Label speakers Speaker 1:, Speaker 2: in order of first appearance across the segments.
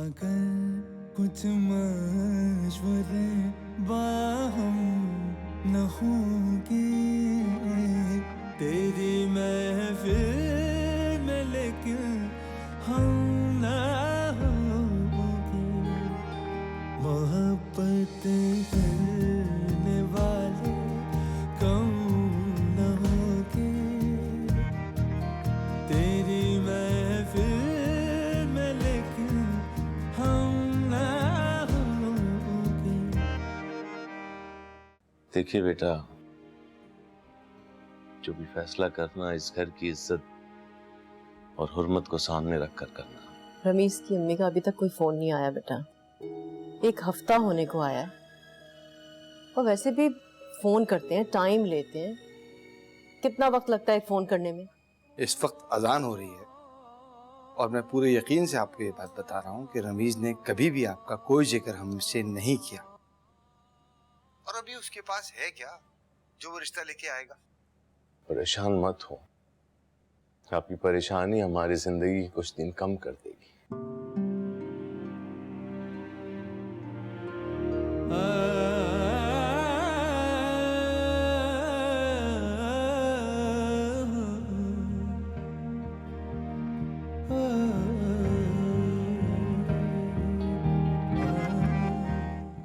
Speaker 1: अगर कुछ मशवरे बाहम न होंगे तेरी महफिल में, लेकिन हम ना होंगे। मोहब्बत करने वाले कम न होंगे तेरी महफिल में, लेकिन हम ना होंगे।
Speaker 2: देखिए बेटा, जो भी फैसला करना इस घर की इज्जत और हुर्मत को सामने रखकर करना।
Speaker 3: रमीज की अम्मी का अभी तक कोई फोन नहीं आया बेटा, 1 हफ्ता होने को आया है। और वैसे भी फोन करते हैं, टाइम लेते हैं। कितना वक्त लगता है फोन करने में?
Speaker 4: इस वक्त अजान हो रही है और मैं पूरे यकीन से आपको ये बात बता रहा हूँ कि रमीज ने कभी भी आपका कोई जिक्र हमसे नहीं किया। और अभी उसके पास है क्या जो वो रिश्ता लेके आएगा?
Speaker 2: परेशान मत हो, आपकी परेशानी हमारी जिंदगी कुछ दिन कम कर देगी।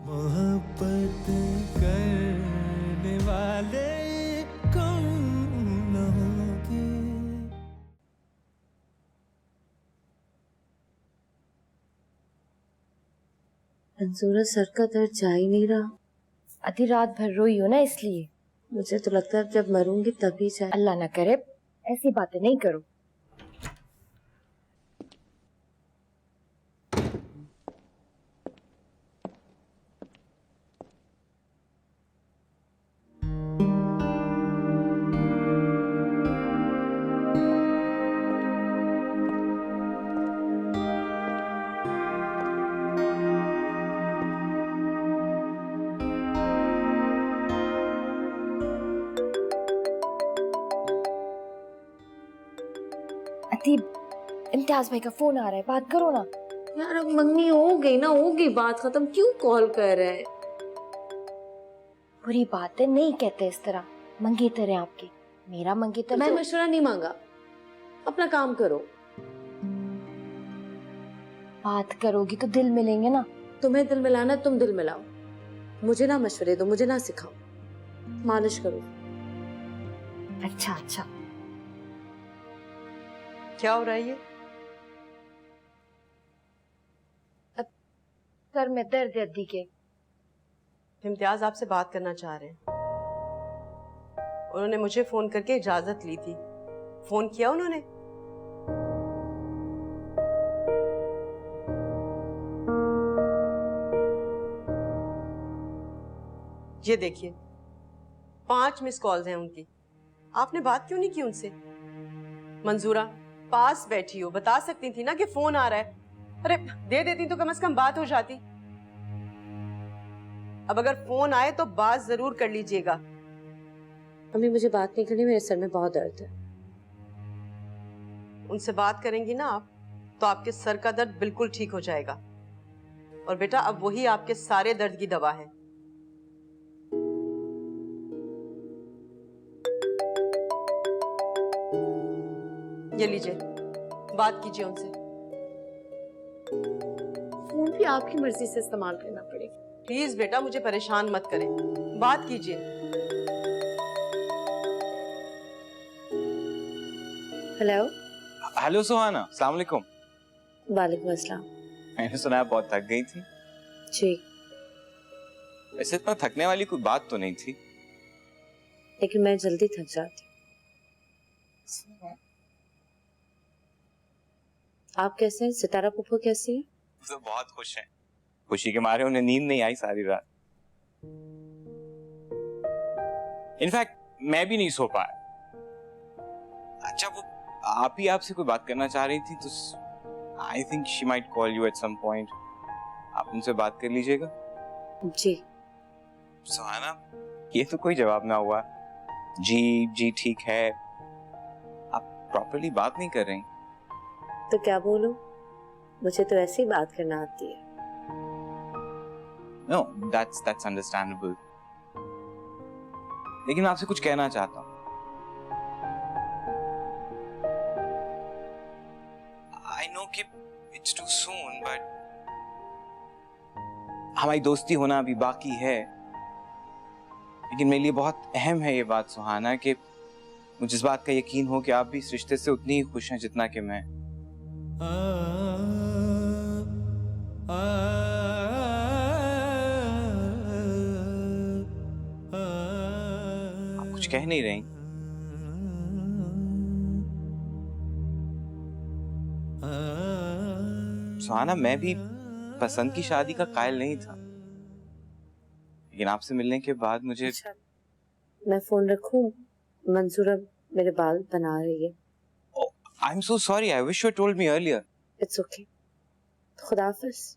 Speaker 1: मोहब्बत करने वाले कम न होंगे।
Speaker 5: मंजूरा, सर का दर्द जा ही नहीं रहा।
Speaker 6: आधी रात भर रोई हो ना, इसलिए।
Speaker 5: मुझे तो लगता है जब मरूंगी तभी जाए।
Speaker 6: अल्लाह ना करे, ऐसी बातें नहीं करो। इम्तियाज भाई का फोन आ रहा है, बात करो ना।
Speaker 5: यार अब मंगनी हो गई ना, हो गई बात खत्म, क्यों कॉल कर रहा है?
Speaker 6: बुरी बात है, नहीं कहते इस तरह। मंगेतर है आपके, मेरा मंगेतर।
Speaker 5: मैं मशवरा नहीं मांगा, अपना काम करो।
Speaker 6: बात करोगी तो दिल मिलेंगे ना।
Speaker 5: तुम्हें दिल मिलाना, तुम दिल मिलाओ। मुझे ना मशवरे दो, मुझे ना सिखाओ। मालिश करो।
Speaker 6: अच्छा अच्छा।
Speaker 3: क्या हो रहा है ये?
Speaker 6: सर में दर्द है अद्दी के।
Speaker 3: इम्तियाज आपसे बात करना चाह रहे हैं। उन्होंने मुझे फोन करके इजाजत ली थी। फोन किया उन्होंने? ये देखिए, 5 मिस कॉल्स हैं उनकी। आपने बात क्यों नहीं की उनसे? मंजूरा, पास बैठी हो, बता सकती थी ना कि फोन आ रहा है। अरे दे देती तो कम से कम बात हो जाती। अब अगर फोन आए तो बात जरूर कर लीजिएगा।
Speaker 5: अम्मी मुझे बात नहीं करनी, मेरे सर में बहुत दर्द है।
Speaker 3: उनसे बात करेंगी ना आप, तो आपके सर का दर्द बिल्कुल ठीक हो जाएगा। और बेटा, अब वही आपके सारे दर्द की दवा है। ये लीजिए, बात कीजिए उनसे।
Speaker 5: फोन भी आपकी मर्जी से इस्तेमाल करना पड़ेगा।
Speaker 3: प्लीज बेटा, मुझे परेशान मत करें, बात कीजिए।
Speaker 5: हेलो।
Speaker 7: हेलो सुहाना, अस्सलाम वालेकुम।
Speaker 5: वालेकुम अस्सलाम।
Speaker 7: मैंने सुना है बहुत थक गई थी।
Speaker 5: जी।
Speaker 7: वैसे इतना थकने वाली कोई बात तो नहीं थी,
Speaker 5: लेकिन मैं जल्दी थक जाती। आप कैसे हैं? सितारा पुप्पो कैसी है?
Speaker 7: तो बहुत खुश हैं। खुशी के मारे उन्हें नींद नहीं आई सारी रात। इनफैक्ट मैं भी नहीं सो पाया। अच्छा, वो आप ही आपसे कोई बात करना चाह रही थी, तो I think she might call you at some point. आप उनसे बात कर लीजिएगा।
Speaker 5: जी।
Speaker 7: सुहाना, ये तो कोई जवाब ना हुआ। जी ठीक है, आप प्रॉपर्ली बात नहीं कर रही।
Speaker 5: तो क्या बोलूं? मुझे तो ऐसी बात करना आती है।
Speaker 7: No, that's understandable. लेकिन मैं आपसे कुछ कहना चाहता हूँ। I know कि it's too soon, but हमारी दोस्ती होना अभी बाकी है। लेकिन मेरे लिए बहुत अहम है ये बात सुहाना कि मुझे इस बात का यकीन हो कि आप भी इस रिश्ते से उतनी ही खुश हैं जितना कि मैं। आप कुछ कह नहीं रही। सुहाना, मैं भी पसंद की शादी का कायल नहीं था, लेकिन आपसे मिलने के बाद मुझे।
Speaker 5: अच्छा, मैं फोन रखूं? मंसूरा मेरे बाल बना रही है।
Speaker 7: I'm so sorry. I wish you had told me earlier.
Speaker 5: It's okay. खुदा हाफिज।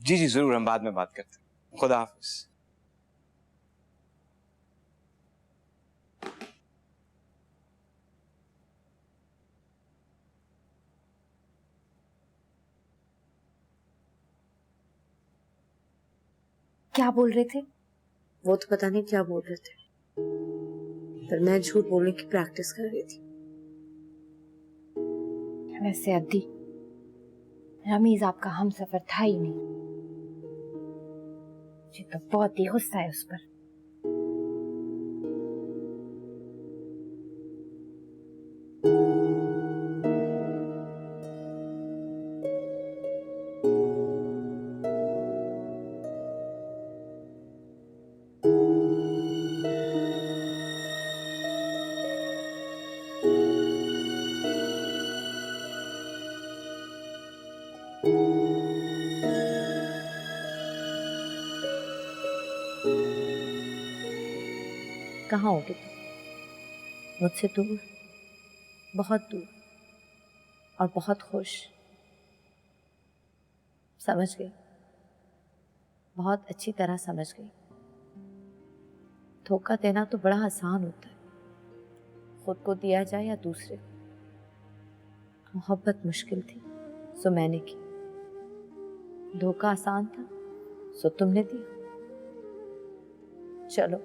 Speaker 7: जी जी जरूर, हम बाद में बात करते हैं। खुदा हाफिज।
Speaker 6: क्या बोल रहे थे?
Speaker 5: वो तो पता नहीं क्या बोल रहे थे, पर मैं झूठ बोलने की प्रैक्टिस कर रही थी।
Speaker 6: वैसे अद्दी, रमीज आपका हमसफर था ही नहीं। मुझे तो बहुत ही गुस्सा है उस पर।
Speaker 5: कहाँ होगे तुम? मुझसे दूर, बहुत दूर और बहुत खुश। समझ गई, बहुत अच्छी तरह समझ गई। धोखा देना तो बड़ा आसान होता है, खुद को दिया जाए या दूसरे को। मोहब्बत मुश्किल थी सो मैंने की, धोखा आसान था सो तुमने दिया। चलो,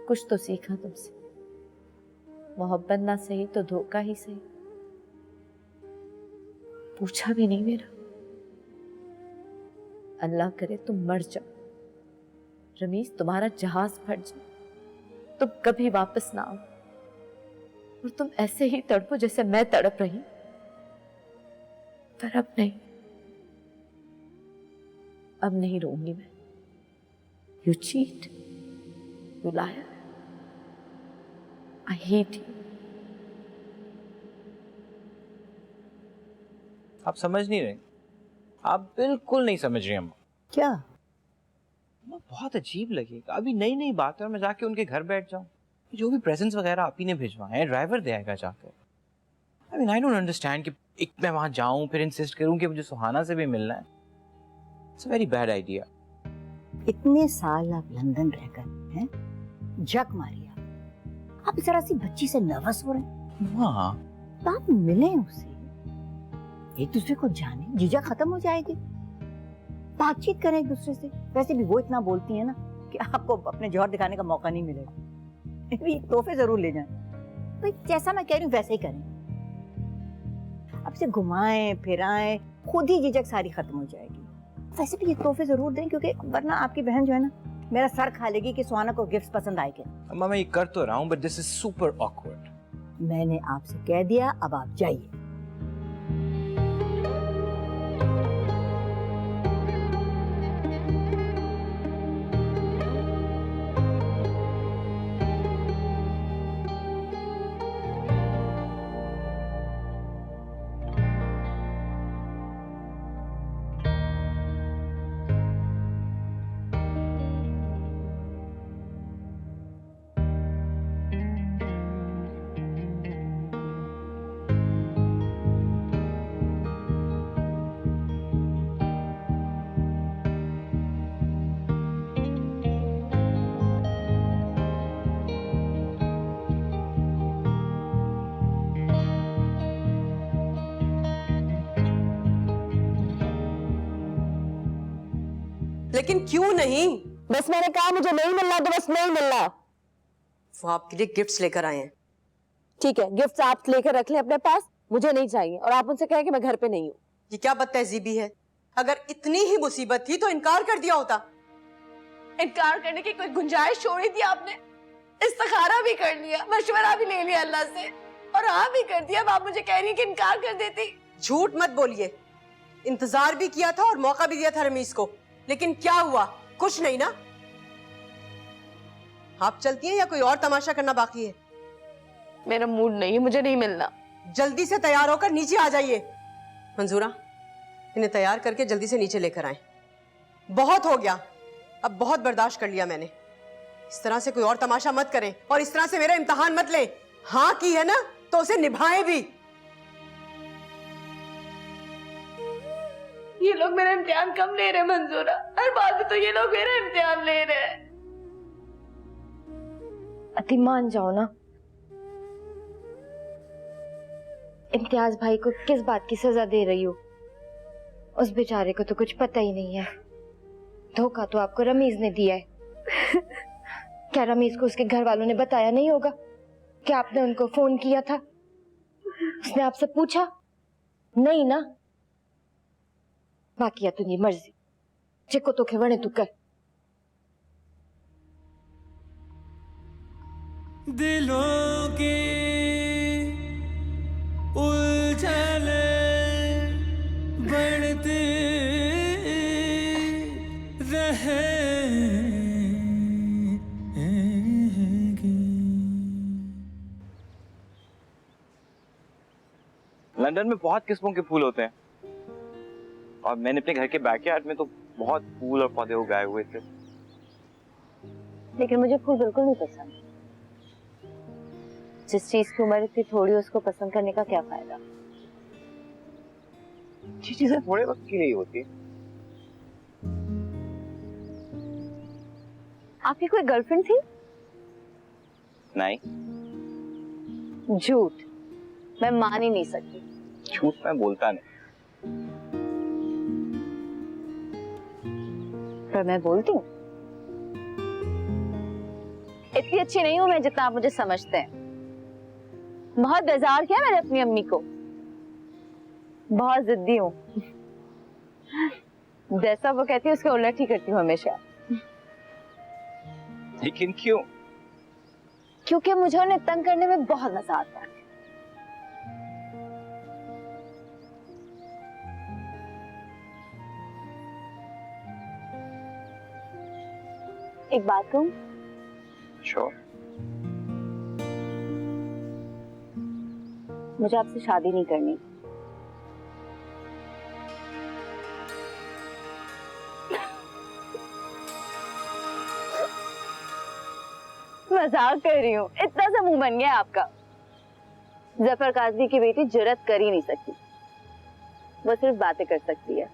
Speaker 5: कुछ तो सीखा तुमसे। मोहब्बत ना सही तो धोखा ही सही। पूछा भी नहीं मेरा। अल्लाह करे तुम मर जाओ, रमीज तुम्हारा जहाज फट जाए, तुम कभी वापस ना आओ और तुम ऐसे ही तड़पो जैसे मैं तड़प रही। पर अब नहीं, अब नहीं रोऊंगी मैं। You cheat, you liar, I hate you.
Speaker 7: आप समझ नहीं रहे, आप बिल्कुल नहीं समझ रही अम्मा।
Speaker 8: क्या?
Speaker 7: बहुत अजीब लगेगा, अभी नई नई बात है और मैं जाके उनके घर बैठ जाऊं। जो भी प्रेजेंट्स वगैरह आप ही ने भिजवाए हैं, ड्राइवर दे आएगा जाकर। I mean I don't understand कि एक मैं वहां जाऊं फिर इंसिस्ट करूं कि मुझे सुहाना से भी मिलना है। It's a very bad idea.
Speaker 8: इतने साल आप लंदन रहकर हैं, जग मारी आप जरा सी बच्ची से नर्वस हो रहे हैं।
Speaker 7: हाँ,
Speaker 8: तो आप मिले उसे, एक दूसरे को जाने, झिझक खत्म हो जाएगी। बातचीत करें एक दूसरे से। वैसे भी वो इतना बोलती है ना कि आपको अपने जौहर दिखाने का मौका नहीं मिलेगा। भी तोहफे जरूर ले जाएं। तो जैसा मैं कह रही हूँ वैसे ही करें। अब से घुमाएं फिराएं, खुद ही झिझक सारी खत्म हो जाएगी। वैसे भी ये तोहफे जरूर दें, क्योंकि वरना आपकी बहन जो है ना मेरा सर खा लेगी कि सुहाना को गिफ्ट पसंद आएंगे।
Speaker 7: अम्मा मैं ये कर तो रहा हूँ, but this is super awkward.
Speaker 8: मैंने आपसे कह दिया, अब आप जाइए।
Speaker 3: लेकिन क्यों नहीं?
Speaker 5: बस मैंने कहा मुझे नहीं मिलना तो बस नहीं मिलना।
Speaker 3: वो आपके लिए गिफ्ट्स लेकर आए हैं।
Speaker 5: ठीक है, गिफ्ट्स आप लेकर रख लें अपने पास, मुझे नहीं चाहिए। और आप उनसे कहें कि मैं घर पे नहीं हूँ।
Speaker 3: ये क्या बदतहजीबी है? अगर इतनी ही मुसीबत थी तो इनकार कर दिया होता।
Speaker 5: इनकार करने की कोई गुंजाइश छोड़ी थी आपने? इस्तिखारा भी कर लिया, मशवरा भी ले लिया अल्लाह से, और हाँ भी कर दिया। अब आप मुझे कह रही हैं कि इनकार कर देती।
Speaker 3: झूठ मत बोलिए। इंतजार भी किया था और मौका भी दिया था रमीज को, लेकिन क्या हुआ? कुछ नहीं ना। आप चलती हैं या कोई और तमाशा करना बाकी है?
Speaker 5: मेरा मूड नहीं है, मुझे नहीं मिलना।
Speaker 3: जल्दी से तैयार होकर नीचे आ जाइए। मंजूरा, इन्हें तैयार करके जल्दी से नीचे लेकर आए। बहुत हो गया, अब बहुत बर्दाश्त कर लिया मैंने। इस तरह से कोई और तमाशा मत करें और इस तरह से मेरा इम्तिहान मत लें। हाँ की है ना तो उसे निभाएं भी।
Speaker 5: ये लोग मेरा इम्तिहान कम ले रहे हैं मंजूरा, हर बात में तो ये लोग मेरा इम्तिहान ले रहे हैं। अति मान जाओ ना। इम्तियाज भाई को किस बात की सजा दे रही हो? उस बेचारे को तो कुछ पता ही नहीं है। धोखा तो आपको रमीज ने दिया है। क्या रमीज को उसके घर वालों ने बताया नहीं होगा कि आपने उनको फोन किया था? उसने आपसे पूछा नहीं ना? बाकी तुझी मर्जी, जेको तोखे वणे तू कर।
Speaker 1: दिलों की उलझने बढ़ती
Speaker 7: लंदन में बहुत किस्मों के फूल होते हैं और मैंने अपने घर के बैकयार्ड में तो बहुत फूल और पौधे उगाए हुए थे।
Speaker 5: लेकिन मुझे फूल बिल्कुल नहीं पसंद। जिस चीज की उम्र इतनी थोड़ी उसको पसंद करने का क्या फायदा?
Speaker 7: अच्छी चीजें थोड़े वक्त की नहीं होती।
Speaker 5: आपकी कोई गर्लफ्रेंड थी?
Speaker 7: नहीं,
Speaker 5: झूठ, मैं मान ही नहीं सकती।
Speaker 7: झूठ मैं बोलता नहीं।
Speaker 5: पर मैं बोलती हूँ। इतनी अच्छी नहीं हूं मैं जितना आप मुझे समझते हैं। बहुत बेजार किया मैंने अपनी अम्मी को। बहुत जिद्दी हूँ। जैसा वो कहती है उसके उलट ही करती हूँ हमेशा।
Speaker 7: लेकिन क्यों?
Speaker 5: क्योंकि मुझे उन्हें तंग करने में बहुत मजा आता है। एक बात कहूं?
Speaker 7: श्योर।
Speaker 5: मुझे आपसे शादी नहीं करनी। मजाक कर रही हूँ। इतना सा मुंह बन गया आपका। जफर काजमी की बेटी जुर्रत कर ही नहीं सकती, वो सिर्फ बातें कर सकती है।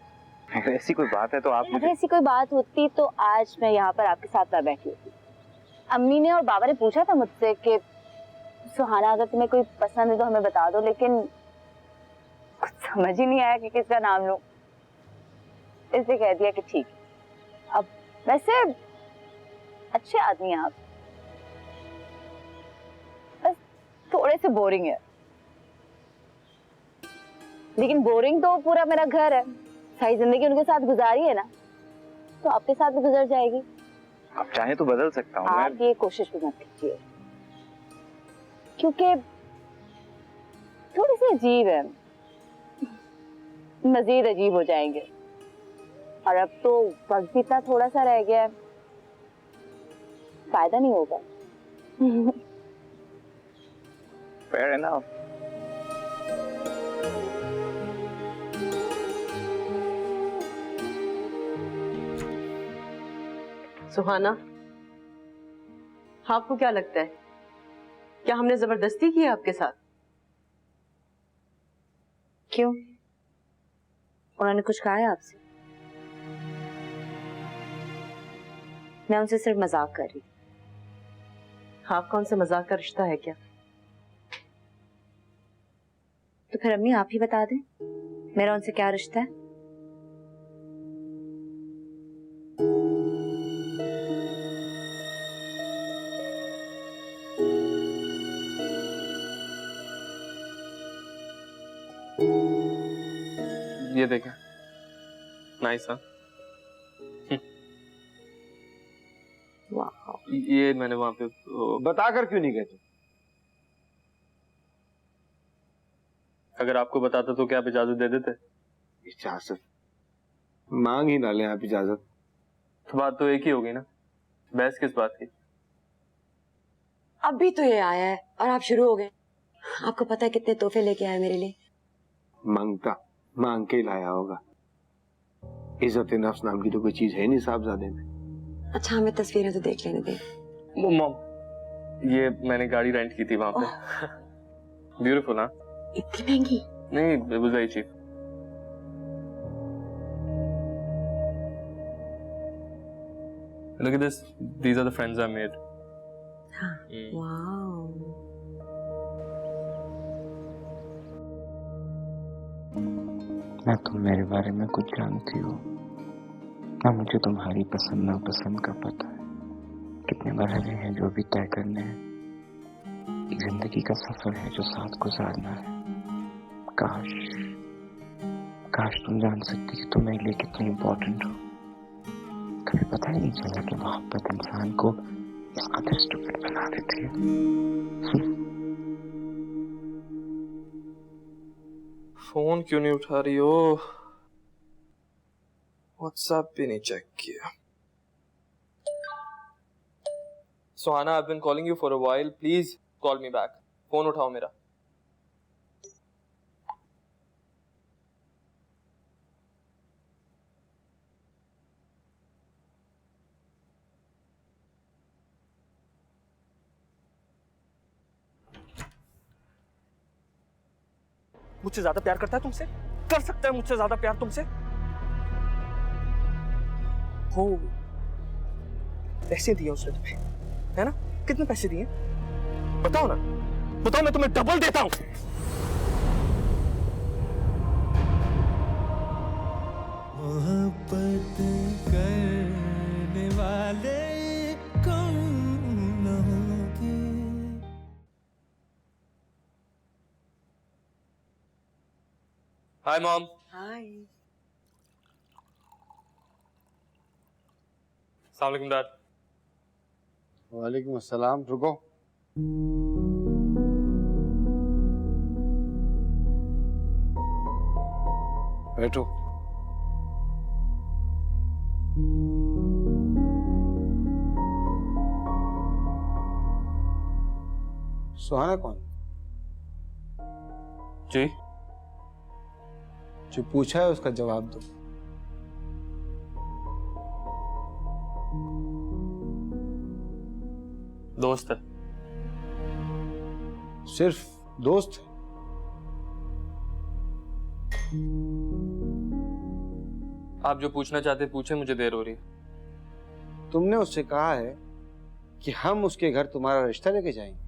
Speaker 7: अगर ऐसी कोई बात है तो आप
Speaker 5: अगर ऐसी कोई बात होती तो आज मैं यहाँ पर आपके साथ ना बैठी होती। अम्मी ने और बाबा ने पूछा था मुझसे कि सुहाना अगर तुम्हें कोई पसंद है तो हमें बता दो, लेकिन कुछ समझ ही नहीं आया कि किसका नाम लूं, इसलिए कह दिया कि ठीक है। अब वैसे अच्छे आदमी हैं आप, बस थोड़े से बोरिंग है। लेकिन बोरिंग तो पूरा मेरा घर है। सारी जिंदगी उनके साथ गुजारी है ना, तो आपके साथ भी गुजर जाएगी।
Speaker 7: आप चाहे तो बदल सकता हूँ।
Speaker 5: आप ये कोशिश भी मत कीजिए, क्योंकि थोड़ी सी अजीब है। मजीद अजीब हो जाएंगे। और अब तो वक्त भी इतना थोड़ा सा रह गया है, फायदा नहीं होगा।
Speaker 7: Fair enough.
Speaker 3: सुहाना, आपको क्या लगता है, क्या हमने जबरदस्ती की है आपके साथ?
Speaker 5: क्यों? उन्होंने कुछ कहा है आपसे? मैं उनसे सिर्फ मजाक कर रही।
Speaker 3: आप कौन सा मजाक का रिश्ता है क्या?
Speaker 5: तो फिर अम्मी आप ही बता दें मेरा उनसे क्या रिश्ता है।
Speaker 9: ये देखें, नाइस हाँ। ये मैंने वहां पे
Speaker 10: बताकर क्यों नहीं कहते?
Speaker 9: अगर आपको बताता तो क्या आप इजाजत दे देते?
Speaker 10: इजाजत मांग ही ना लें आप इजाजत।
Speaker 9: तो बात तो एक ही होगी ना, बहस किस बात की?
Speaker 11: अभी तो ये आया है और आप शुरू हो गए। आपको पता है कितने तोहफे लेके आए मेरे लिए?
Speaker 10: मांगता मांग के लाया होगा। इज्जत नफ्स नाम की तो कोई चीज है नहीं साहबजादे में।
Speaker 11: अच्छा हमें तस्वीरें तो देख लेने दे।
Speaker 9: मॉम, ये मैंने गाड़ी रेंट की थी वहां पे। ब्यूटीफुल हाँ?
Speaker 11: इतनी महंगी?
Speaker 9: नहीं, it was very cheap. Look at this. These are the friends I made.
Speaker 11: Wow.
Speaker 12: ना तुम मेरे बारे में कुछ जानती हो, ना मुझे तुम्हारी पसंद नापसंद का पता है। कितने मरहले हैं जो भी तय करने हैं। एक जिंदगी का सफर है जो साथ गुजारना है। काश काश तुम जान सकती कि तुम मेरे लिए कितनी इम्पोर्टेंट हो। कभी पता ही नहीं चला कि मोहब्बत इंसान को इस कदर स्टूपिड बना देती है।
Speaker 9: फोन क्यों नहीं उठा रही हो? व्हाट्सएप भी नहीं चेक किया। सुहाना, I've been calling you for a while. Please call me back. Phone उठाओ मेरा। मुझसे ज्यादा प्यार करता है तुमसे? कर सकता है मुझसे ज्यादा प्यार तुमसे? हो, पैसे दिए उसने तुम्हें, है ना? कितने पैसे दिए? बताओ ना, बताओ, मैं तुम्हें डबल देता हूं।
Speaker 1: मोहब्बत करने वाले कौन न होंगे?
Speaker 9: Hi mom.
Speaker 11: हाय।
Speaker 9: अस्सलाम वालेकुम डैड।
Speaker 4: वालेकुम अस्सलाम। रुको, बैठो। सुहाना कौन?
Speaker 9: जी,
Speaker 4: जो पूछा है उसका जवाब दो।
Speaker 9: दोस्त है।
Speaker 4: सिर्फ दोस्त है?
Speaker 9: आप जो पूछना चाहते पूछे, मुझे देर हो रही है।
Speaker 4: तुमने उससे कहा है कि हम उसके घर तुम्हारा रिश्ता लेके जाएंगे।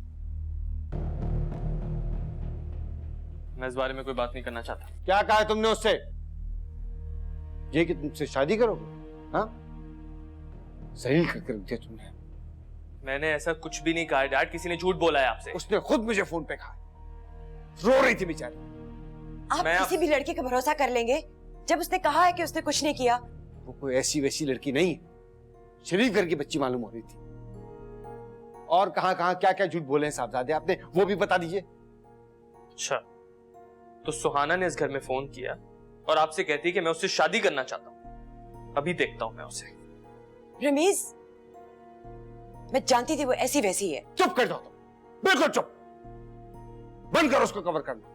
Speaker 9: मैं इस बारे में कोई बात नहीं करना चाहता।
Speaker 4: क्या कहा है तुमने उससे? ये कि तुमसे शादी करोगे? हाँ, जलील करके रख दिया तुमने।
Speaker 9: मैंने ऐसा कुछ भी नहीं कहा डैड, किसी ने झूठ बोला है आपसे।
Speaker 4: उसने खुद मुझे फोन पे कहा, रो रही थी बेचारी।
Speaker 11: आप किसी भी लड़के का भरोसा कर लेंगे जब उसने कहा है कि उसने कुछ नहीं किया?
Speaker 4: वो कोई ऐसी वैसी लड़की नहीं, शरीफ घर की बच्ची मालूम हो रही थी। और कहां कहां क्या क्या झूठ बोले हैं साहबजादे आपने, वो भी बता दीजिए।
Speaker 9: अच्छा, तो सुहाना ने इस घर में फोन किया और आपसे कहती है कि मैं उससे शादी करना चाहता हूं। अभी देखता हूं मैं उसे।
Speaker 11: रमीज, मैं जानती थी वो ऐसी वैसी है।
Speaker 4: चुप कर दो तुम, बिल्कुल चुप। बंद करो उसको कवर करना।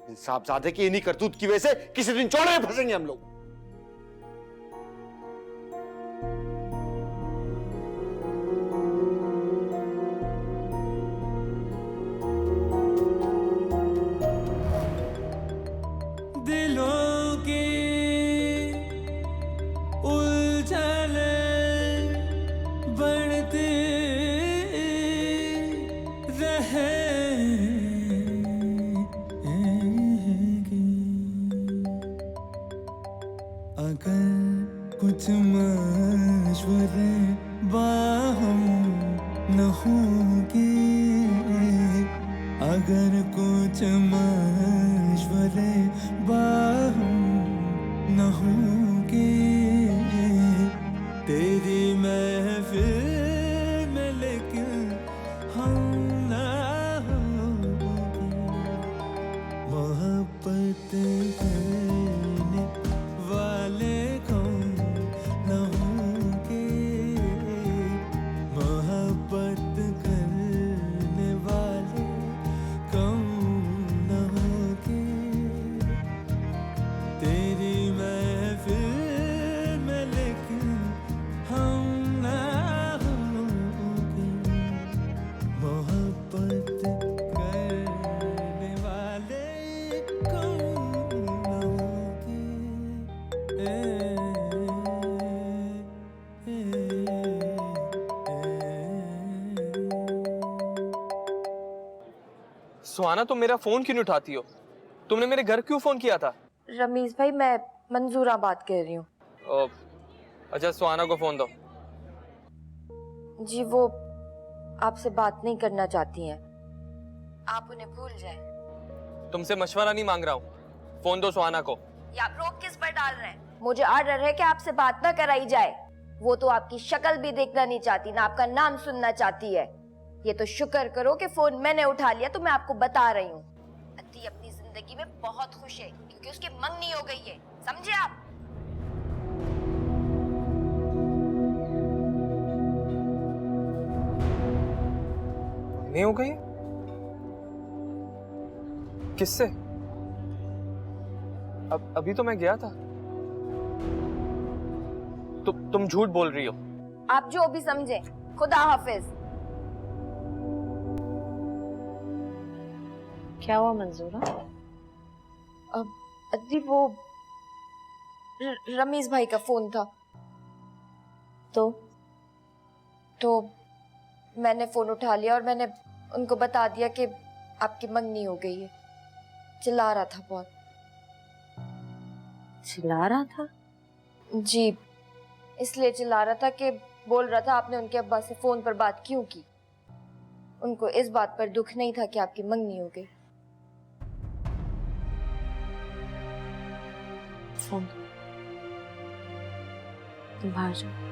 Speaker 4: इन साहबजादे की इन्हीं करतूत की वजह से किसी दिन चौड़े में फंसेंगे हम लोग।
Speaker 1: दिलों की उलझन बढ़ती रहेगी, अगर कुछ मशवरे बाहम न होंगे, अगर कुछ मशवरे बाहम न होंगे तेरी महफिल में, लेकिन हम ना होंगे। मोहब्बत करने वाले कौन न होंगे, मोहब्बत करने वाले कौन न होंगे। तेरी महफिल में, लेकिन हम ना होंगे। मोहब्बत करने वाले कौन न होंगे।
Speaker 9: सुहाना, तुम मेरा फोन क्यों नहीं उठाती हो? तुमने मेरे घर क्यों फोन किया था?
Speaker 5: रमीज भाई, मैं मंजूरा बात कर रही हूँ।
Speaker 9: अच्छा, सुहाना को फोन दो।
Speaker 5: जी, वो आपसे बात नहीं करना चाहती हैं। आप उन्हें भूल जाएं।
Speaker 9: तुमसे मशवरा नहीं मांग रहा हूँ, फोन दो सुहाना को।
Speaker 5: ये आप रोक किस पर डाल रहे हैं? मुझे ऑर्डर है कि आपसे बात ना कराई जाए। वो तो आपकी शक्ल भी देखना नहीं चाहती, ना आपका नाम सुनना चाहती है। ये तो शुक्र करो कि फोन मैंने उठा लिया, तो मैं आपको बता रही हूँ। अति अपनी जिंदगी में बहुत खुश है क्योंकि उसकी मंगनी हो गई है, समझे आप?
Speaker 9: नहीं हो गई? किससे? अभी तो मैं गया था। तुम झूठ बोल रही हो।
Speaker 5: आप जो भी समझे। खुदा हाफिज।
Speaker 3: क्या हुआ मंजूरा?
Speaker 5: अजी, वो रमीज भाई का फोन था, तो मैंने फोन उठा लिया और मैंने उनको बता दिया कि आपकी मंगनी हो गई है। चिल्ला रहा था बहुत।
Speaker 3: चिल्ला रहा था?
Speaker 5: जी, इसलिए चिल्ला रहा था कि बोल रहा था आपने उनके अब्बा से फोन पर बात क्यों की। उनको इस बात पर दुख नहीं था कि आपकी मंगनी हो गई।
Speaker 3: फोन तुम बाहर जाओ।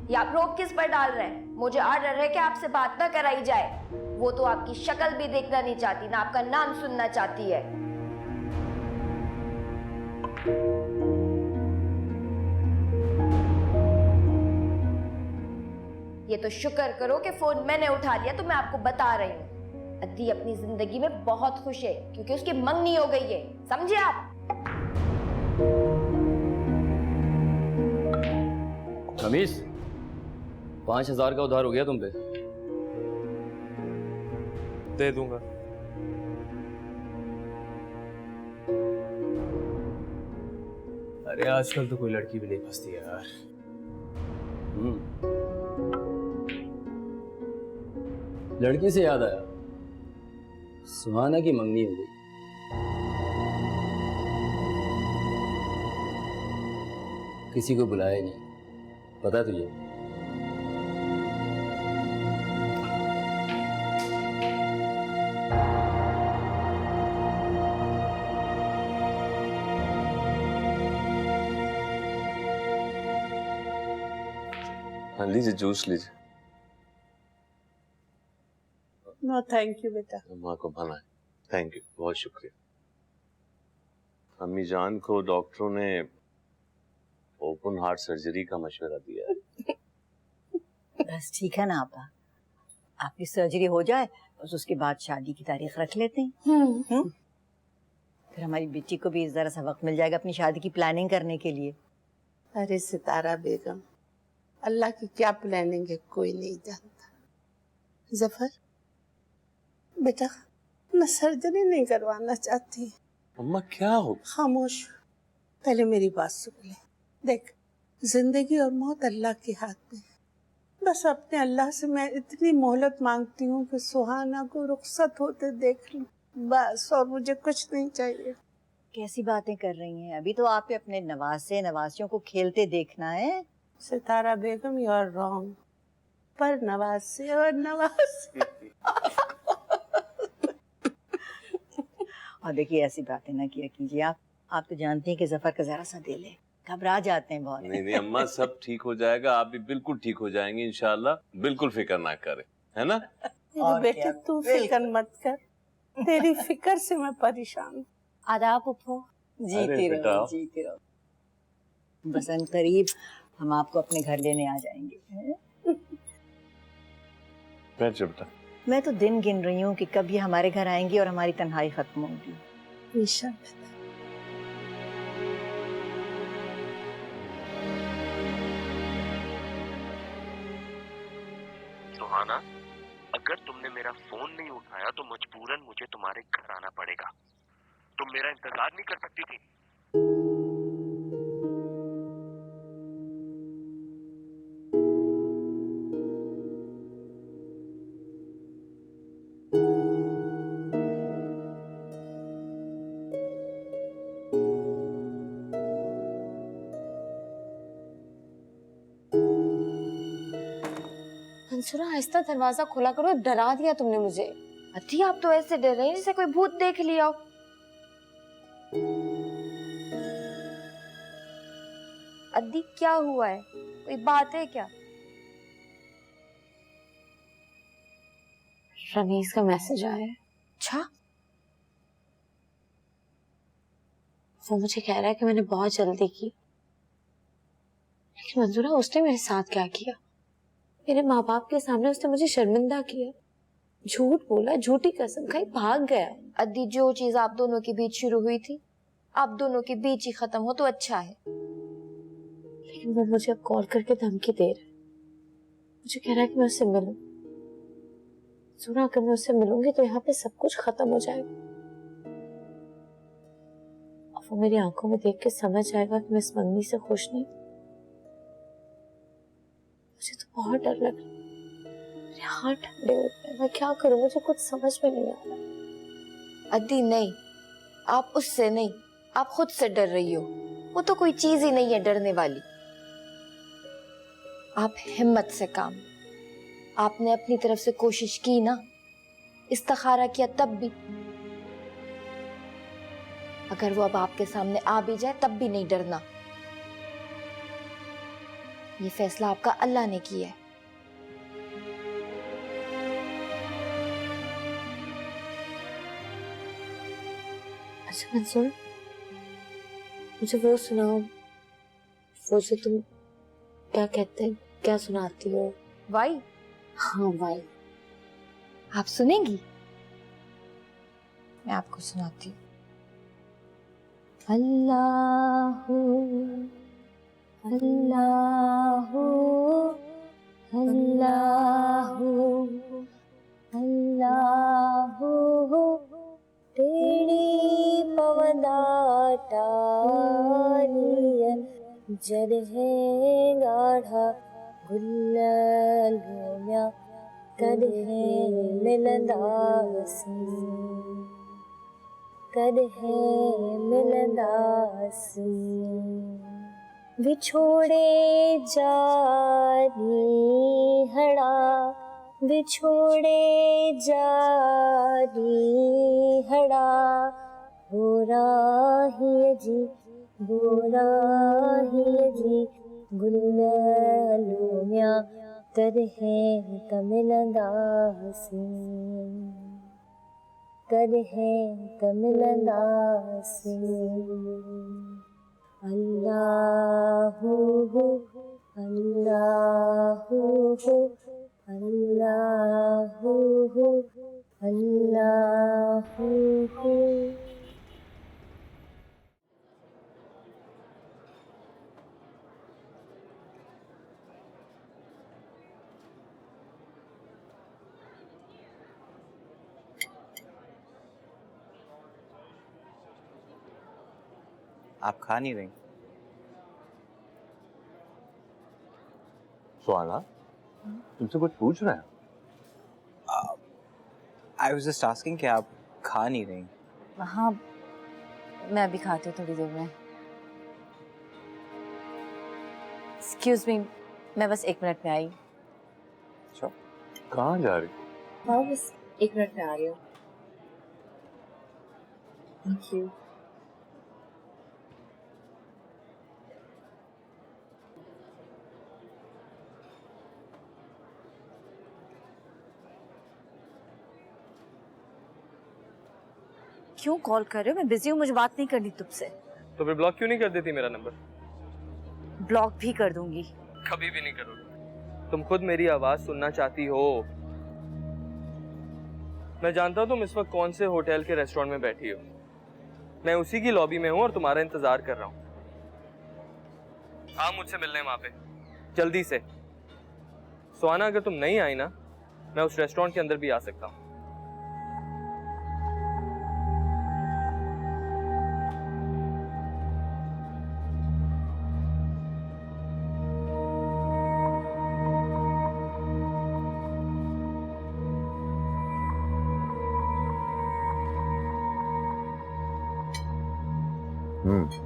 Speaker 5: ये आप रोक किस पर डाल रहे हैं? मुझे ऑर्डर है कि आपसे बात ना कराई जाए। वो तो आपकी शक्ल भी देखना नहीं चाहती, ना आपका नाम सुनना चाहती है। ये तो शुक्र करो कि फोन मैंने उठा लिया, तो मैं आपको बता रही हूँ। अद्दी अपनी जिंदगी में बहुत खुश है क्योंकि उसकी मंगनी हो गई है, समझे आप?
Speaker 13: रमीज, 5,000 का उधार हो गया तुम पे।
Speaker 9: दे दूंगा।
Speaker 13: अरे आजकल तो कोई लड़की भी नहीं फंसती है यार। लड़की से याद आया, सुहाना की मंगनी हो गई। किसी को बुलाया नहीं, पता तुझे?
Speaker 2: हाँ, लीजिए जूस लीजिए।
Speaker 14: नो थैंक यू बेटा।
Speaker 2: माँ को भला है, थैंक यू, बहुत शुक्रिया। अम्मी जान को डॉक्टरों ने ओपन हार्ट सर्जरी का मशवरा दिया है।
Speaker 8: बस ठीक है ना आपा, आपकी सर्जरी हो जाए बस उसके बाद शादी की तारीख रख लेते हैं। फिर हमारी बेटी को भी जरा सा वक्त मिल जाएगा अपनी शादी की प्लानिंग करने के लिए।
Speaker 14: अरे सितारा बेगम, अल्लाह की क्या प्लानिंग है कोई नहीं जानता। जफर बेटा, मैं सर्जरी नहीं करवाना चाहती।
Speaker 2: अम्मा क्या हो?
Speaker 14: खामोश, पहले मेरी बात सुन ले। देख, जिंदगी और मौत अल्लाह के हाथ में है। बस अपने अल्लाह से मैं इतनी मोहलत मांगती हूँ कि सुहाना को रुखसत होते देख लूं, बस, और मुझे कुछ नहीं चाहिए।
Speaker 8: कैसी बातें कर रही हैं? अभी तो आपके अपने नवासे नवासियों को खेलते देखना है।
Speaker 14: सितारा बेगम, यू आर रॉन्ग। पर नवासे और नवासे
Speaker 8: और देखिए, ऐसी बातें ना किया कीजिए। आप तो जानते हैं कि जफर का जरा सा दिल है, घबरा जाते हैं बहुत।
Speaker 2: नहीं नहीं अम्मा, सब ठीक हो जाएगा, आप भी बिल्कुल ठीक हो जाएंगे इंशाल्लाह, बिल्कुल फिक्र ना करें, है ना?
Speaker 14: मेरे बेटे, तू फिक्र मत कर, तेरी फिक्र से मैं परेशान हूँ।
Speaker 8: आदाब पुप्पो। जीते रहो, जीते रहो। बसंत करीब हम आपको अपने घर लेने आ जाएंगे।
Speaker 2: बैठ जा बेटा।
Speaker 8: मैं तो दिन गिन रही हूँ कि कब ये हमारे घर आएंगी और हमारी तन्हाई खत्म होगी।
Speaker 14: इंशाल्लाह।
Speaker 15: सुहाना, अगर तुमने मेरा फोन नहीं उठाया तो मजबूरन मुझे तुम्हारे घर आना पड़ेगा। तुम मेरा इंतजार नहीं कर सकती थी?
Speaker 5: मंसूरा, आहिस्ता दरवाजा खुला करो, डरा दिया तुमने मुझे। अति, आप तो ऐसे डर रही हैं जैसे कोई भूत देख लिया हो। अद्दी, क्या हुआ है? कोई बात है क्या? रमीज का मैसेज आया है। अच्छा, वो मुझे कह रहा है कि मैंने बहुत जल्दी की। लेकिन मंजूरा, उसने मेरे साथ क्या किया? मेरे माँ बाप के सामने उसने मुझे शर्मिंदा किया, झूठ बोला, झूठी कसम खाई, भाग गया। अद्दी, जो चीज आप दोनों के बीच शुरू हुई थी, आप दोनों के बीच ही खत्म हो तो अच्छा है। लेकिन वो मुझे अब कॉल करके धमकी दे रहा है। मुझे कह रहा है कि मैं उससे मिलूं। सुना, अगर मैं उससे मिलूंगी तो यहाँ पे सब कुछ खत्म हो जाएगा। और वो मेरी आंखों में देख के समझ जाएगा कि मैं इस मंगनी से खुश नहीं। मुझे तो बहुत डर लग रहा है, मेरे हाथ ठंडे होते हैं। मैं क्या करूं, मुझे कुछ समझ में नहीं आ रहा। अद्दी, नहीं, आप उससे नहीं, आप खुद से डर रही हो। वो तो कोई चीज ही नहीं है डरने वाली। आप हिम्मत से काम, आपने अपनी तरफ से कोशिश की ना, इस्तिखारा किया तब भी। अगर वो अब आपके सामने आ भी जाए तब भी नहीं डरना। ये फैसला आपका अल्लाह ने किया है। अच्छा मंसूर, मुझे वो सुनाओ, वो जो तुम क्या कहते हैं, क्या सुनाती हो? वाई? हाँ, वाई। आप सुनेंगी? मैं आपको सुनाती हूँ। अल्लाहू अल्लाहू अल्लाहू अल्लाहू तेरी पवनाटा जड़े गाढ़ा गुल्लुम्या कदे मिलंदासी कदे मिलंदासी विछोड़े जानी हड़ा विछोड़े जानी हड़ा बोरा ही जी गुल्लुम्या कदे तमिलंदासी कदे तमिलंदासी अल्लाहू अल्लाहू अल्लाहू अल्लाहू।
Speaker 7: आप खा नहीं रही।
Speaker 2: सुहाना, तुमसे कुछ पूछ रहे हैं?
Speaker 7: आई वाज जस्ट आस्किंग कि आप खा नहीं रही।
Speaker 5: हाँ, मैं अभी खाती हूँ थोड़ी देर में। एक्सक्यूज मी, मैं बस 1 मिनट में आई।
Speaker 2: कहाँ जा रही?
Speaker 5: हाँ, बस 1 मिनट में आ रही हूँ। Thank you. क्यों कॉल कर रहे हो? मैं बिजी हूँ, मुझे बात नहीं करनी तुमसे।
Speaker 9: तो फिर ब्लॉक क्यों नहीं कर देती मेरा नंबर?
Speaker 5: ब्लॉक भी कर दूंगी।
Speaker 9: कभी भी नहीं करोगे। तुम खुद मेरी आवाज सुनना चाहती हो। मैं जानता हूँ तुम इस वक्त कौन से होटल के रेस्टोरेंट में बैठी हो। मैं उसी की लॉबी में हूँ और तुम्हारा इंतजार कर रहा हूँ। आओ मुझसे मिलने वहां पे जल्दी से। सुहाना, अगर तुम नहीं आई ना, मैं उस रेस्टोरेंट के अंदर भी आ सकता हूँ।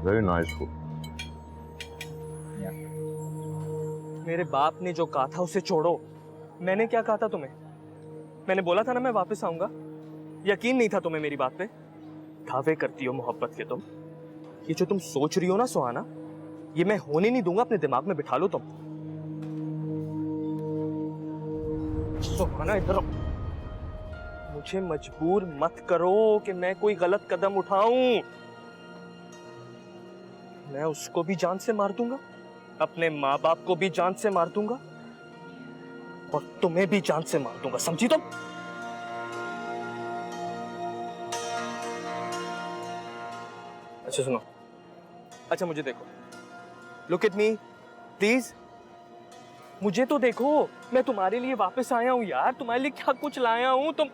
Speaker 2: Very nice food.
Speaker 9: मेरे बाप ने जो कहा था उसे छोड़ो। मैंने क्या कहा था तुम्हें? मैंने बोला था ना मैं वापस आऊंगा। यकीन नहीं था तुम्हें मेरी बात पे। दावे करती हो मोहब्बत के तुम। ये जो तुम सोच रही हो ना सुहाना, ये मैं होने नहीं दूंगा। अपने दिमाग में बिठा लो तुम। सुहाना इधर आओ। मुझे मजबूर मत करो कि मैं कोई गलत कदम उठाऊं। मैं उसको भी जान से मार दूंगा, अपने माँ बाप को भी जान से मार दूंगा और तुम्हें भी जान से मार दूंगा, समझी तुम? अच्छा सुनो, अच्छा मुझे देखो, लुक एट मी प्लीज। मुझे तो देखो, मैं तुम्हारे लिए वापस आया हूं यार। तुम्हारे लिए क्या कुछ लाया हूं। तुम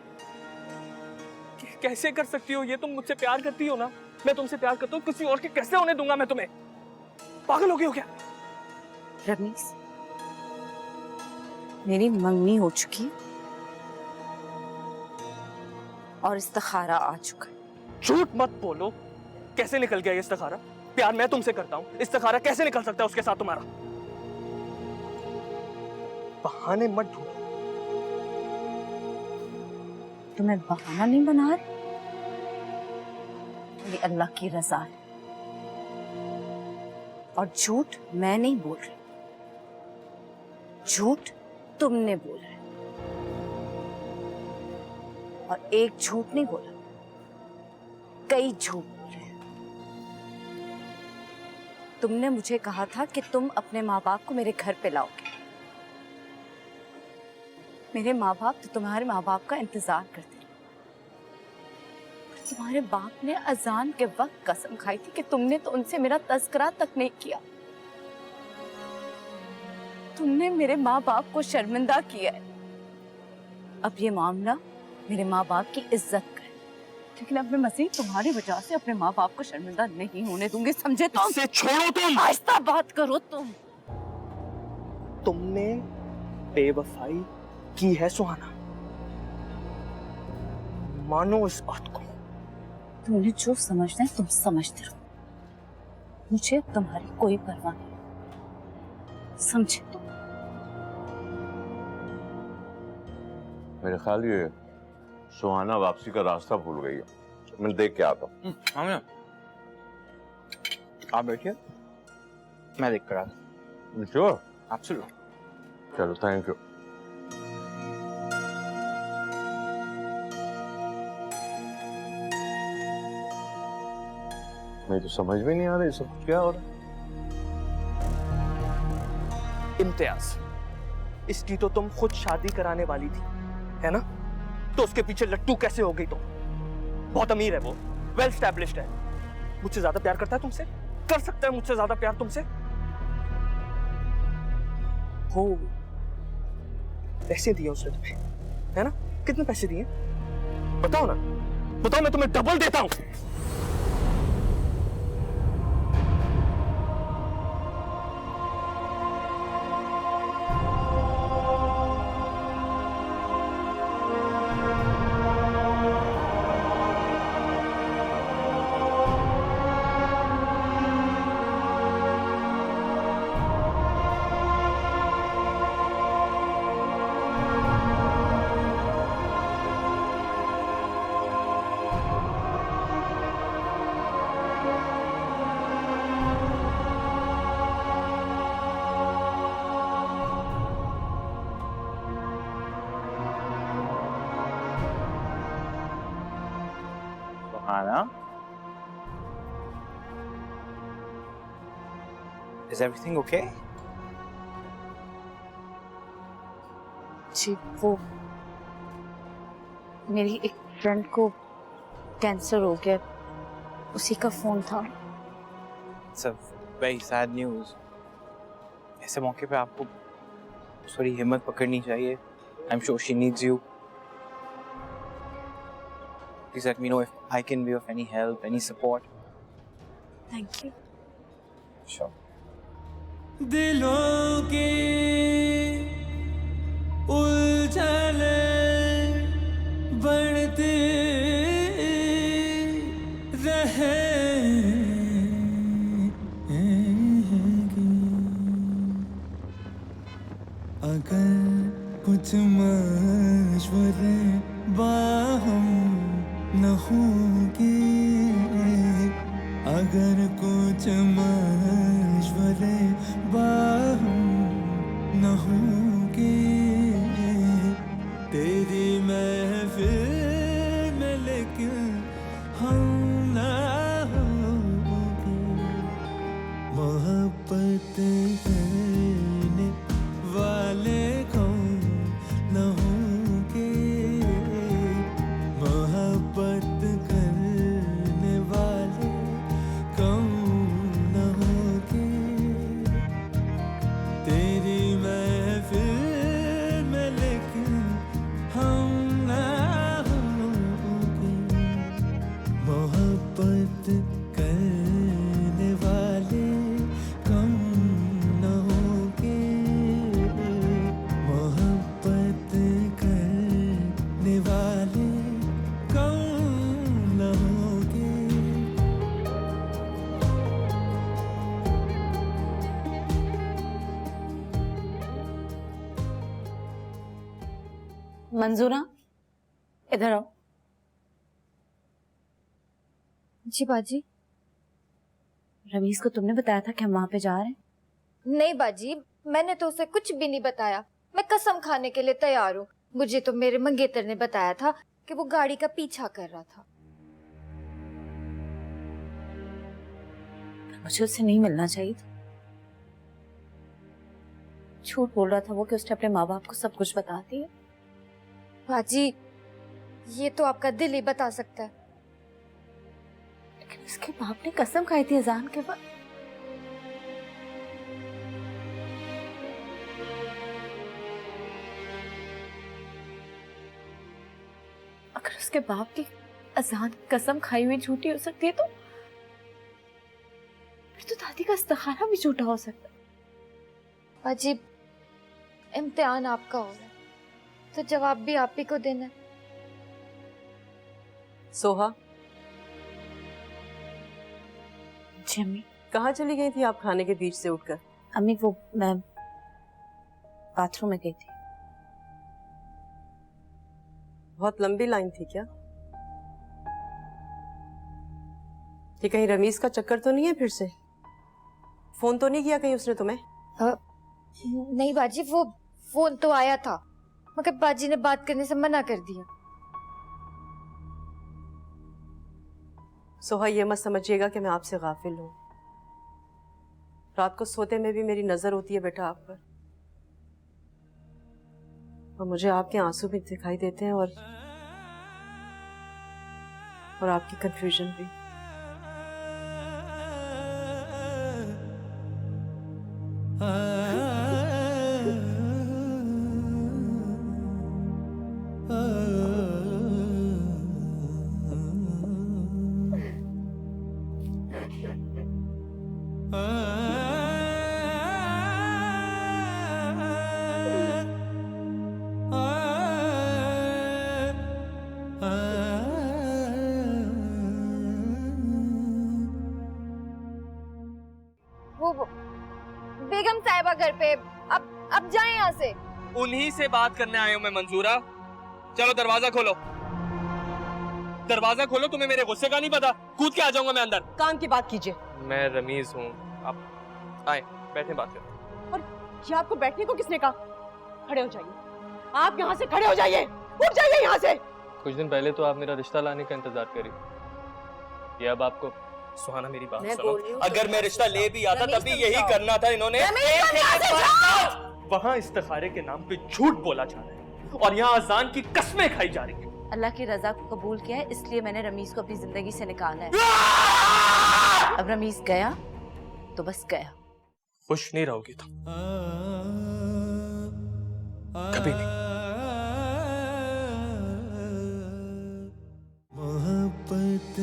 Speaker 9: कैसे कर सकती हो ये? तुम मुझसे प्यार करती हो ना? मैं तुमसे प्यार करता हूँ, किसी और के कैसे होने दूंगा मैं तुम्हें? पागल हो गई हो क्या?
Speaker 5: रमीज, मेरी मंगनी हो चुकी है और इस्तिखारा आ चुका है।
Speaker 9: झूठ मत बोलो। कैसे निकल गया ये इस्तिखारा? प्यार मैं तुमसे करता हूँ, इस्तिखारा कैसे निकल सकता है उसके साथ तुम्हारा? बहाने मत ढूंढो।
Speaker 5: तुम्हें बहाना नहीं बना रहे, ये अल्लाह की रजा है। और झूठ मैं नहीं बोल रही, झूठ तुमने बोला है। और एक झूठ नहीं बोला, कई झूठ बोले हैं। तुमने मुझे कहा था कि तुम अपने माँ बाप को मेरे घर पे लाओगे। मेरे माँ बाप तो तुम्हारे माँ बाप का इंतजार करते। तुम्हारे बाप ने अजान के वक्त कसम खाई थी कि तुमने तो उनसे मेरा तज़किरा तक नहीं किया। तुमने मेरे माँ बाप को शर्मिंदा किया है। अब ये मामला मेरे माँ बाप की इज्जत का है, लेकिन अब मैं मसीह तुम्हारी वजह से अपने माँ बाप को शर्मिंदा नहीं होने दूंगी, समझे तुम?
Speaker 9: इसे छोड़ो तुम।
Speaker 5: आहिस्ता बात करो तुम।
Speaker 9: तुमने बेवफाई की है सुहाना, मानो इस बात को।
Speaker 5: तुमने जो समझना है तुम समझते रहो, मुझे तुम्हारी कोई परवाह नहीं, समझे तुम?
Speaker 2: मेरे ख्याल ये सुहाना वापसी का रास्ता भूल गई है। मैं देख के आता हूँ।
Speaker 7: आप बैठिए, मैं देख कर आता हूँ।
Speaker 2: श्योर?
Speaker 7: एब्सोल्युटली।
Speaker 2: चलो, थैंक यू। मैं तो समझ में नहीं आ रही सब क्या हो रहा है।
Speaker 9: इम्तियाज, इसकी तो तुम खुद शादी कराने वाली थी, है ना? तो उसके पीछे लट्टू कैसे हो गई तुम? बहुत अमीर है वो, वेल एस्टैब्लिश्ड है। मुझसे ज्यादा प्यार करता है तुमसे? कर सकता है मुझसे ज्यादा प्यार तुमसे? हो, पैसे दिए उसने तुम्हें, है ना? कितने पैसे दिए? बताओ ना, बताओ, मैं तुम्हें डबल देता हूं।
Speaker 7: Is everything okay?
Speaker 5: जी वो मेरी एक फ्रेंड को कैंसर हो गया, उसी का फोन था।
Speaker 7: It's a very sad news. ऐसे मौके पे आपको थोड़ी हिम्मत पकड़नी चाहिए. I'm sure she needs you. Please let me know if I can be of any help, any support.
Speaker 5: Thank you.
Speaker 7: Sure.
Speaker 1: दिलों के उलझने बढ़ते रहेंगे अगर कुछ मशवरे बाहम न होंगे, अगर कुछ मशवरे बाहम न होंगे, तेरी महफिल में लेकिन हम ना होंगे, मोहब्बत करने वाले कौन न होंगे, मोहब्बत करने वाले कौन न होंगे, तेरी महफिल में लेकिन हम ना होंगे, मोहब्बत करने वाले कौन न होंगे, मोहब्बत करने वाले कौन न होंगे।
Speaker 5: मंजूरा इधर आओ।
Speaker 6: जी बाजी।
Speaker 5: रमीज को तुमने बताया था कि हम वहां पे जा रहे हैं?
Speaker 6: नहीं बाजी, मैंने तो उसे कुछ भी नहीं बताया। मैं कसम खाने के लिए तैयार हूँ। मुझे तो मेरे मंगेतर ने बताया था कि वो गाड़ी का पीछा कर रहा था।
Speaker 5: मुझे उससे नहीं मिलना चाहिए था। झूठ बोल रहा था वो कि उसने अपने माँ बाप को सब कुछ बता दिया।
Speaker 6: बाजी, ये तो आपका दिल ही बता सकता है।
Speaker 5: लेकिन उसके बाप ने कसम खाई थी अजान के बाद। अगर उसके बाप की अजान कसम खाई हुई झूठी हो सकती है तो फिर तो दादी का इस्तिखारा भी झूठा हो सकता है।
Speaker 6: बाजी, इम्तिहान आपका हो रहा है तो जवाब भी आप ही को देना है।
Speaker 3: सोहा,
Speaker 5: जी अम्मी।
Speaker 3: कहाँ चली गई थी आप खाने के बीच से उठकर?
Speaker 5: अम्मी वो मैं बाथरूम में गई थी।
Speaker 3: बहुत लंबी लाइन थी क्या? ये कहीं रमीज का चक्कर तो नहीं है फिर से? फोन तो नहीं किया कहीं उसने तुम्हें?
Speaker 6: नहीं बाजी, वो फोन तो आया था मगर बाजी ने बात करने से मना कर दिया।
Speaker 3: सोहा, ये मत समझिएगा कि मैं आपसे गाफिल हूँ। रात को सोते में भी मेरी नजर होती है बेटा आप पर, और मुझे आपके आंसू भी दिखाई देते हैं और आपकी कंफ्यूजन भी।
Speaker 6: बेगम साहिबा घर पे, अब जाएं यहाँ से।
Speaker 9: उन्हीं से बात करने आए हूँ मैं मंजूरा। चलो दरवाजा खोलो, दरवाजा खोलो। तुम्हें मेरे गुस्से का नहीं पता? कूद के आ जाऊंगा मैं अंदर।
Speaker 3: काम की बात कीजिए।
Speaker 9: मैं रमीज हूँ, आप आए बैठे बात करें।
Speaker 3: और ये आपको बैठने को किसने कहा? खड़े हो जाइए, आप यहाँ से खड़े हो जाइए, उठ जाइए यहाँ से।
Speaker 9: कुछ दिन पहले तो आप मेरा रिश्ता लाने का इंतजार करी, ये अब आपको सुहाना मेरी बात
Speaker 5: मैं
Speaker 9: सुनो।
Speaker 5: बोल रही हूँ
Speaker 9: अगर
Speaker 5: तो
Speaker 9: मैं रिश्ता ले भी आता
Speaker 5: रमीज,
Speaker 9: तभी
Speaker 5: तुम
Speaker 9: यही
Speaker 5: जाओ।
Speaker 9: करना था इन्होंने।
Speaker 5: रमीज, तुम यहाँ से जाओ।
Speaker 9: वहाँ इस्तिखारे के नाम पे झूठ बोला जा रहा है और यहाँ अजान की कस्में खाई जा रही है।
Speaker 5: अल्लाह की रजा को कबूल किया है, इसलिए मैंने रमीज को अपनी जिंदगी से निकाला है। अब रमीज गया तो बस गया।
Speaker 9: खुश नहीं रहोगी तुम, कभी नहीं।
Speaker 1: मोहब्बत